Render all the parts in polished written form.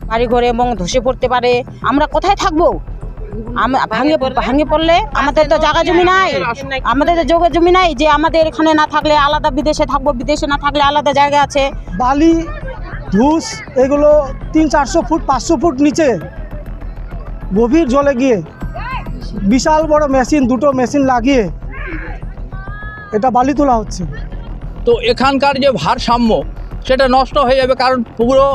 বাড়িঘরে এবং ধসে পড়তে পারে। আমরা কোথায় থাকবো? ভাঙে পড়লে আমাদের তো জায়গা জমি নাই, আমাদের তো জায়গা জমি নাই যে আমাদের এখানে না থাকলে আলাদা বিদেশে থাকবো, বিদেশে না থাকলে আলাদা জায়গা আছে। বালি ধূস এগুলো 300-400 ফুট 500 ফুট নিচে গভীর জলে গিয়ে বিশাল বড় মেশিন, দুটো মেশিন লাগিয়ে এটা বালি তোলা হচ্ছে। তো এখানকার যে ভারসাম্য সেটা নষ্ট হয়ে যাবে, কারণ পুরো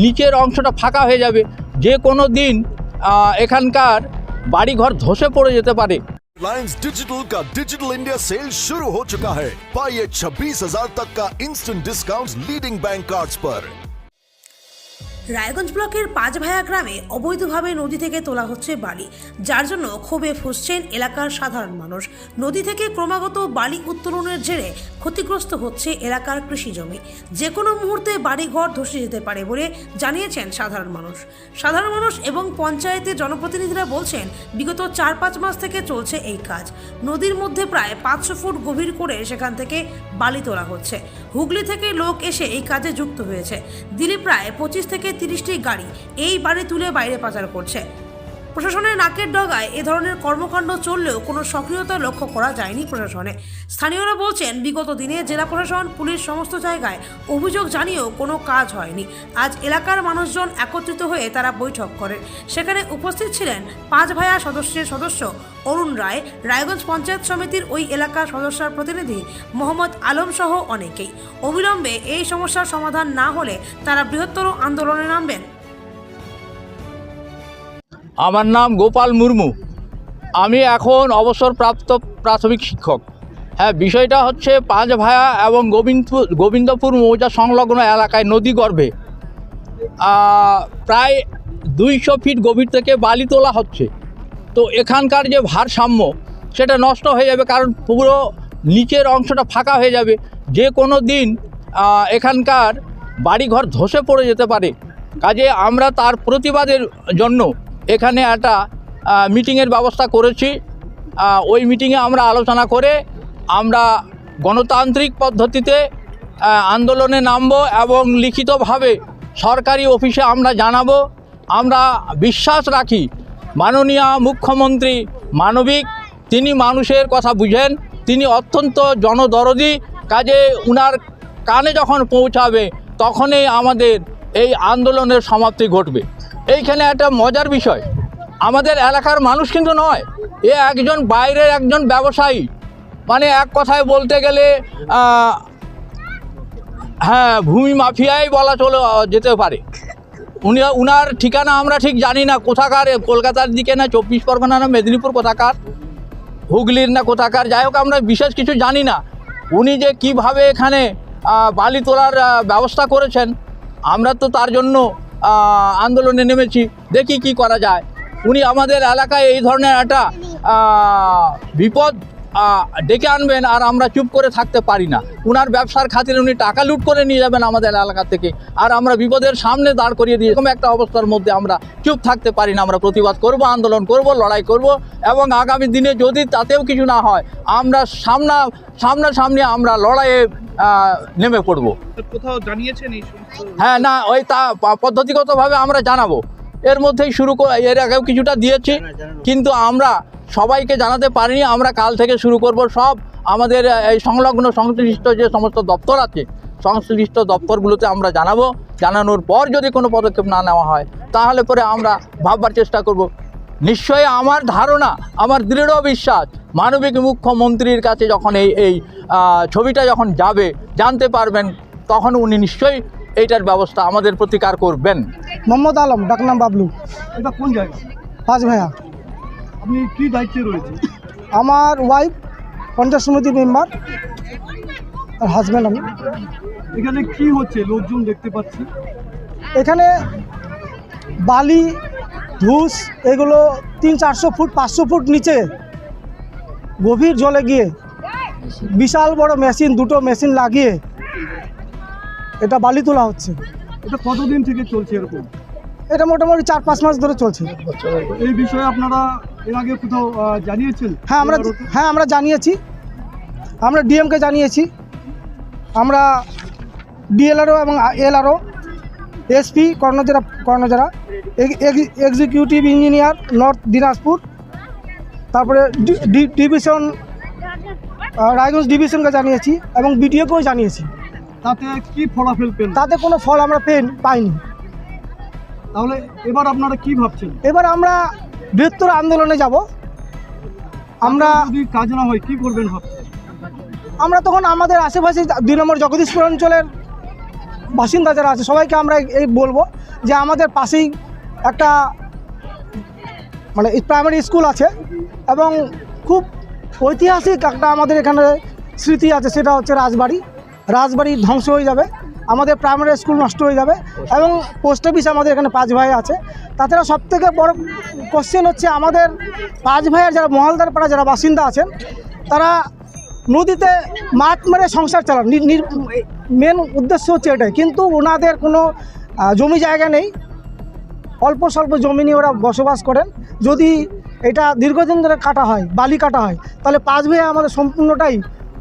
নিচের অংশটা ফাঁকা হয়ে যাবে। যে কোনো দিন এখানকার বাড়িঘর ধসে পড়ে যেতে পারে। रिलायंस डिजिटल का डिजिटल इंडिया सेल शुरू हो चुका है। पाइए 26,000 तक का instant discount leading bank cards पर। রায়গঞ্জ ব্লকের পাঁচভায়া গ্রামে অবৈধভাবে নদী থেকে তোলা হচ্ছে বালি, যার জন্য ক্ষোভে ফুঁসছেন এলাকার সাধারণ মানুষ। নদী থেকে ক্রমাগত বালি উত্তোলনের জেরে ক্ষতিগ্রস্ত হচ্ছে এলাকার কৃষি জমি। যে কোনো মুহূর্তে বাড়িঘর ধসে যেতে পারে বলে জানিয়েছেন সাধারণ মানুষ এবং পঞ্চায়েতের জনপ্রতিনিধিরা বলছেন বিগত 4-5 মাস থেকে চলছে এই কাজ। নদীর মধ্যে প্রায় 500 ফুট গভীর করে সেখান থেকে বালি তোলা হচ্ছে। হুগলি থেকে লোক এসে এই কাজে যুক্ত হয়েছে। দিল্লি প্রায় 25 থেকে 30টি গাড়ি এই বাড়ি তুলে বাইরে পাচার করছে। প্রশাসনের নাকের ডগায় এ ধরনের কর্মকাণ্ড চললেও কোনো সক্রিয়তা লক্ষ্য করা যায়নি প্রশাসনে। স্থানীয়রা বলছেন বিগত দিনে জেলা প্রশাসন, পুলিশ সমস্ত জায়গায় অভিযোগ জানিয়েও কোনো কাজ হয়নি। আজ এলাকার মানুষজন একত্রিত হয়ে তারা বৈঠক করেন। সেখানে উপস্থিত ছিলেন পাঁচভায়া সদস্য অরুণ রায়, রায়গঞ্জ পঞ্চায়েত সমিতির ওই এলাকার সদস্যর প্রতিনিধি মোহাম্মদ আলম সহ অনেকেই। অবিলম্বে এই সমস্যার সমাধান না হলে তারা বৃহত্তর আন্দোলনে নামবেন। আমার নাম গোপাল মুর্মু, আমি এখন অবসরপ্রাপ্ত প্রাথমিক শিক্ষক। হ্যাঁ, বিষয়টা হচ্ছে পাঁচভায়া এবং গোবিন্দপুর মৌজা সংলগ্ন এলাকায় নদীগর্ভে প্রায় 200 ফিট গভীর থেকে বালি তোলা হচ্ছে। তো এখানকার যে ভারসাম্য সেটা নষ্ট হয়ে যাবে, কারণ পুরো নিচের অংশটা ফাঁকা হয়ে যাবে। যে কোনো দিন এখানকার বাড়িঘর ধসে পড়ে যেতে পারে। কাজে আমরা তার প্রতিবাদের জন্য এখানে একটা মিটিংয়ের ব্যবস্থা করেছি। ওই মিটিংয়ে আমরা আলোচনা করে আমরা গণতান্ত্রিক পদ্ধতিতে আন্দোলনে নামব এবং লিখিতভাবে সরকারি অফিসে আমরা জানাবো। আমরা বিশ্বাস রাখি মাননীয় মুখ্যমন্ত্রী মানবিক, তিনি মানুষের কথা বুঝেন, তিনি অত্যন্ত জনদরদি। কাজে উনার কানে যখন পৌঁছাবে তখনই আমাদের এই আন্দোলনের সমাপ্তি ঘটবে। এইখানে একটা মজার বিষয়, আমাদের এলাকার মানুষ কিন্তু নয়, এ একজন বাইরের একজন ব্যবসায়ী, মানে এক কথায় বলতে গেলে হ্যাঁ ভূমি মাফিয়াই বলা চলে যেতে পারে। উনার ঠিকানা আমরা ঠিক জানি না, কোথাকার, কলকাতার দিকে না 24 পরগনা না মেদিনীপুর কোথাকার, হুগলির না কোথাকার, যাই হোক আমরা বিশেষ কিছু জানি না। উনি যে কিভাবে এখানে বালি তোলার ব্যবস্থা করেছেন, আমরা তো তার জন্য আন্দোলনে নেমেছি, দেখি কি করা যায়। উনি আমাদের এলাকায় এই ধরনের একটা বিপদ ডেকে আনবেন আর আমরা চুপ করে থাকতে পারি না। উনার ব্যবসার খাতিরে উনি টাকা লুট করে নিয়ে যাবেন আমাদের এলাকা থেকে, আর আমরা বিপদের সামনে দাঁড় করিয়ে দিয়ে এরকম একটা অবস্থার মধ্যে আমরা চুপ থাকতে পারি না। আমরা প্রতিবাদ করব, আন্দোলন করব, লড়াই করব এবং আগামী দিনে যদি তাতেও কিছু না হয় আমরা সামনাসামনি আমরা লড়াইয়ে নেমে পড়ব। কোথাও জানিয়েছেন এই সমস্ত? হ্যাঁ, না ওই তা পদ্ধতিগতভাবে আমরা জানাবো। এর মধ্যেই এর আগেও কিছুটা দিয়েছি, কিন্তু আমরা সবাইকে জানাতে পারিনি। আমরা কাল থেকে শুরু করব। সব আমাদের এই সংলগ্ন সংশ্লিষ্ট যে সমস্ত দপ্তর আছে, সংশ্লিষ্ট দপ্তরগুলোতে আমরা জানাবো। জানানোর পর যদি কোনো পদক্ষেপ না নেওয়া হয় তাহলে পরে আমরা ভাববার চেষ্টা করব। নিশ্চয়ই আমার ধারণা, আমার দৃঢ় বিশ্বাস, মানবিক মুখ্যমন্ত্রীর কাছে যখন এই ছবিটা যখন যাবে, জানতে পারবেন, তখন উনি নিশ্চয়ই এইটার ব্যবস্থা আমাদের প্রতিকার করবেন। মোহাম্মদ আলম, ডাকনাম বাবলু। এটা কোন জায়গা? পাঁচভায়া। আপনি কি দায়িত্বে রয়েছে? আমার ওয়াইফ পঞ্চায়েত সমিতির মেম্বার, আর হাজব্যান্ড আমি। এখানে কি হচ্ছে লোকজন দেখতে পাচ্ছি? এখানে বালি ধূস এগুলো 300-400 ফুট 500 ফুট নিচে গভীর জলে গিয়ে বিশাল বড় মেশিন, দুটো মেশিন লাগিয়ে এটা বালি তোলা হচ্ছে। এটা কতদিন থেকে চলছে এরকম? এটা মোটামুটি 4-5 মাস ধরে চলছে। এই বিষয়ে আপনারা এর আগে কোথাও জানিয়েছেন? হ্যাঁ আমরা জানিয়েছি, আমরা ডিএমকে জানিয়েছি, আমরা ডিএলআরও এবং LRO SP Karnajora executive engineer north Dinajpur, তারপরে ডিভিশন রায়গঞ্জ ডিভিশনকে জানিয়েছি এবং বিডিওকেও জানিয়েছি। তাতে কি ফলাফল পেন? তাতে কোনো ফল আমরা পাইনি। তাহলে এবার আপনারা কি ভাবছেন? এবার আমরা বৃহত্তর আন্দোলনে যাব। আমরা যদি কাজ না হয় কি করবেন ভাবছেন? আমরা তখন আমাদের আশেপাশে 2 নম্বর জগদীশপুর অঞ্চলের বাসিন্দা যারা আছে সবাইকে আমরা এই বলবো যে আমাদের পাশেই একটা মানে প্রাইমারি স্কুল আছে এবং খুব ঐতিহাসিক একটা আমাদের এখানে স্মৃতি আছে, সেটা হচ্ছে রাজবাড়ি ধ্বংস হয়ে যাবে, আমাদের প্রাইমারি স্কুল নষ্ট হয়ে যাবে এবং পোস্ট অফিস আমাদের এখানে 5 ভাই আছে। তাছাড়া সবথেকে বড় কোশ্চেন হচ্ছে আমাদের 5 ভাইয়ের যারা মহালদার পাড়া যারা বাসিন্দা আছেন তারা নদীতে মাছ মেরে সংসার চালান, মেন উদ্দেশ্য হচ্ছে এটাই, কিন্তু ওনাদের কোনো জমি জায়গা নেই, অল্প স্বল্প জমি নিয়ে ওরা বসবাস করেন। যদি এটা দীর্ঘদিন ধরে কাটা হয়, বালি কাটা হয়, তাহলে 5 ভাই আমাদের সম্পূর্ণটাই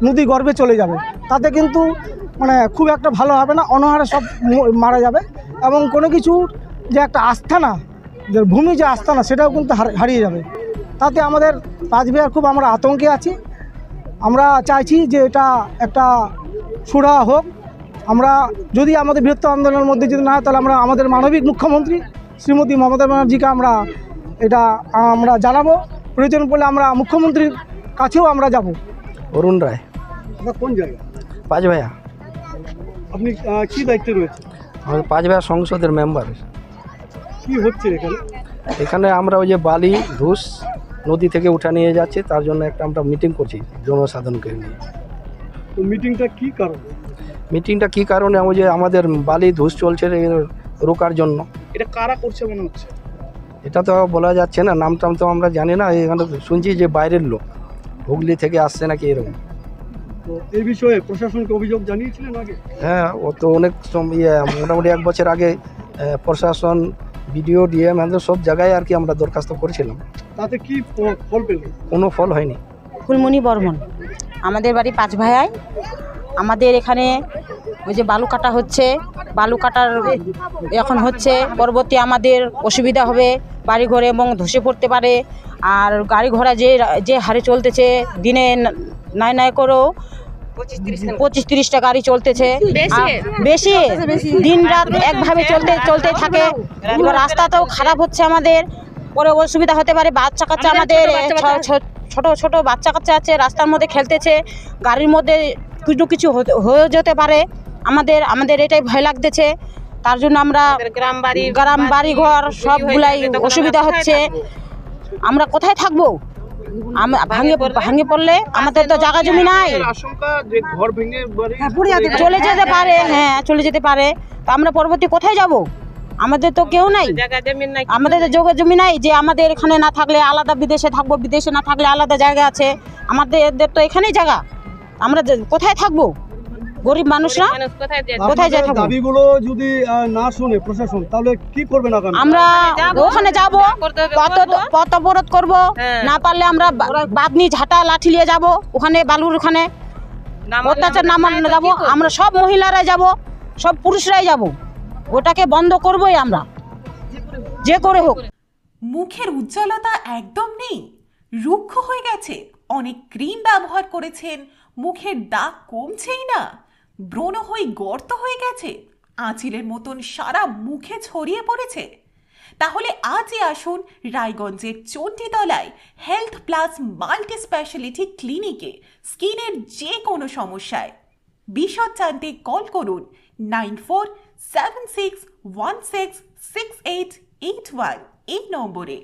নদী গর্ভে চলে যাবে। তাতে কিন্তু মানে খুব একটা ভালো হবে না, অনাহারে সব মারা যাবে এবং কোনো কিছুর যে একটা আস্থানা, যে ভূমি যে আস্থানা সেটাও কিন্তু হারিয়ে যাবে। তাতে আমাদের 5 ভাইয়ের খুব আমরা আতঙ্কে আছি। আমরা চাইছি যে এটা একটা সুরাহা হোক। আমরা যদি আমাদের বৃহত্তর আন্দোলনের মধ্যে যদি না হয় তাহলে আমরা আমাদের মানবিক মুখ্যমন্ত্রী শ্রীমতী মমতা ব্যানার্জিকে আমরা জানাবো। প্রয়োজন পড়লে আমরা মুখ্যমন্ত্রীর কাছেও আমরা যাব। অরুণ রায়, আপনার কোন জায়গা? 5 ভাইয়া। আপনি কি দায়িত্বে রয়েছে? আমাদের 5 ভাইয়া সংসদের মেম্বার। কি হচ্ছে এখানে? এখানে আমরা ওই যে বালি ধূস নদী থেকে উঠা নিয়ে যাচ্ছি, তার জন্য একটা আমরা মিটিং করছি জনসাধারণকে নিয়ে। তো মিটিংটা কি কারণে? মিটিংটা কী কারণে? ওই যে আমাদের বালি ধূস চলছে রোকার জন্য। এটা কারা করছে মনে হচ্ছে? এটা তো বলা যাচ্ছে না, নাম টাম তো আমরা জানি না। এখানে শুনছি যে বাইরের লোক হুগলি থেকে আসছে নাকি এরকম। তো এই বিষয়ে প্রশাসনকে অভিযোগ জানিয়েছিলেন আগে? হ্যাঁ, ও তো অনেক মোটামুটি 1 বছর আগে প্রশাসন, বিডিও, ডিএম সব জায়গায় আর কি আমরা দরখাস্ত করেছিলাম। তাতে কি ফল পেলেন? কোনো ফল হয়নি। ফুলমণি বর্মন, আমাদের বাড়ি 5 ভাইয়ায়। আমাদের এখানে ওই যে বালু কাটা হচ্ছে, বালু কাটার এখন হচ্ছে, পরবর্তী আমাদের অসুবিধা হবে, বাড়ি ঘরে এবং ধসে পড়তে পারে। আর গাড়ি ঘোড়া যে হারে চলতেছে, দিনে নাই করেও 25-30টা গাড়ি চলতেছে, বেশি দিন রাত একভাবে চলতে থাকে। এবার রাস্তাটাও খারাপ হচ্ছে আমাদের, পরে অসুবিধা হতে পারে। বাচ্চা কাচ্চা আমাদের ছোট বাচ্চা কাচ্চা আছে, রাস্তার মধ্যে খেলতেছে, গাড়ির মধ্যে কিছু হয়ে যেতে পারে। আমাদের এটাই ভয় লাগতেছে। তার জন্য আমরা গ্রাম বাড়ি ঘর সবগুলাই অসুবিধা হচ্ছে। আমরা কোথায় থাকবো? ভাঙে পড়লে আমাদের তো জায়গা জমি নাই, চলে যেতে পারে। হ্যাঁ, চলে যেতে পারে। তো আমরা পরবর্তী কোথায় যাব? আমাদের তো কেউ নাই, আমাদের তো জায়গা জমি নাই যে আমাদের এখানে না থাকলে আলাদা বিদেশে থাকবো, বিদেশে না থাকলে আলাদা জায়গা আছে। আমাদের তো এখানেই জায়গা, আমরা কোথায় থাকবো? গরিব মানুষরা কোথায় যায় থাকবো? দাবিগুলো যদি না শুনে প্রশাসন, তাহলে কি করবেন? আমরা ওখানে যাব, পথ অবরোধ করবো, না পারলে আমরা বাগনি ঝাঁটা লাঠি নিয়ে যাব, ওখানে বালুর ওখানে অত্যাচার নামানো যাবো। আমরা সব মহিলারাই যাব, সব পুরুষরাই যাব, ওটাকে বন্ধ করবোই আমরা, যে করে হোক। মুখের উজ্জ্বলতা একদম নেই, রুক্ষ হয়ে গেছে, অনেক ক্রিম ব্যবহার করেছেন, মুখের দাগ কমছেই না, ব্রণ হয়ে গর্ত হয়ে গেছে, আঁচিলের মতন সারা মুখে ছড়িয়ে পড়েছে। তাহলে আজই আসুন রায়গঞ্জের চণ্ডীতলায় হেলথ প্লাস মাল্টি স্পেশালিটি ক্লিনিকে স্কিনের যে কোনো সমস্যায়। বিশদ জানতে কল করুন 9476166881 এই নম্বরে।